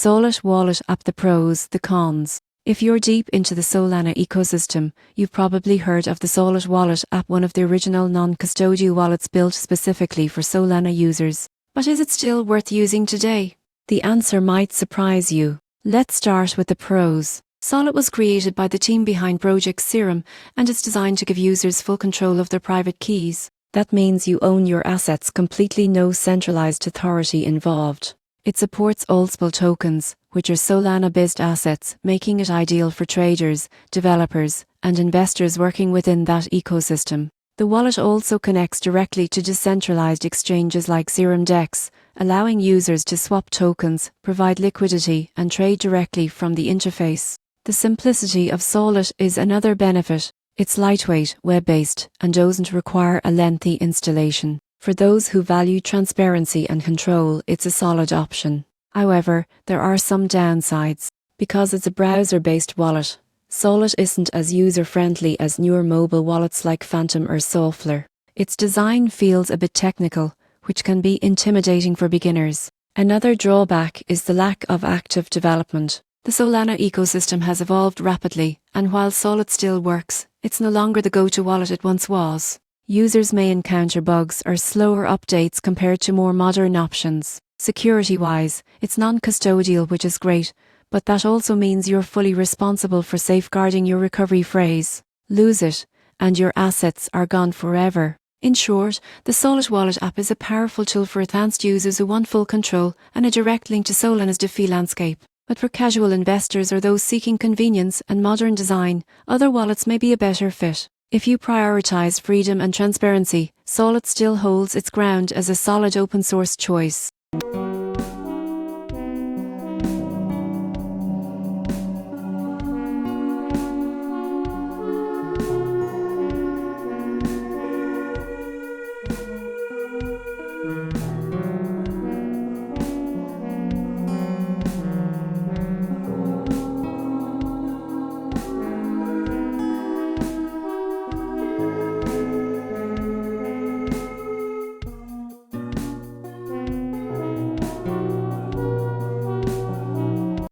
Sollet Wallet app. The pros, the cons. If you're deep into the Solana ecosystem, you've probably heard of the Sollet Wallet app, one of the original non-custodial wallets built specifically for Solana users. But is it still worth using today? The answer might surprise you. Let's start with the pros. Sollet was created by the team behind Project Serum and is designed to give users full control of their private keys. That means you own your assets completely, no centralized authority involved. It supports old-school tokens, which are Solana-based assets, making it ideal for traders, developers, and investors working within that ecosystem. The wallet also connects directly to decentralized exchanges like Serum DEX, allowing users to swap tokens, provide liquidity, and trade directly from the interface. The simplicity of Sollet is another benefit. It's lightweight, web-based, and doesn't require a lengthy installation. For those who value transparency and control, it's a solid option. However, there are some downsides. Because it's a browser-based wallet, Sollet isn't as user-friendly as newer mobile wallets like Phantom or Solfler. Its design feels a bit technical, which can be intimidating for beginners. Another drawback is the lack of active development. The Solana ecosystem has evolved rapidly, and while Sollet still works, it's no longer the go-to wallet it once was. Users may encounter bugs or slower updates compared to more modern options. Security-wise, it's non-custodial, which is great, but that also means you're fully responsible for safeguarding your recovery phrase. Lose it, and your assets are gone forever. In short, the Sollet Wallet app is a powerful tool for advanced users who want full control and a direct link to Solana's DeFi landscape. But for casual investors or those seeking convenience and modern design, other wallets may be a better fit. If you prioritize freedom and transparency, Sollet still holds its ground as a solid open source choice.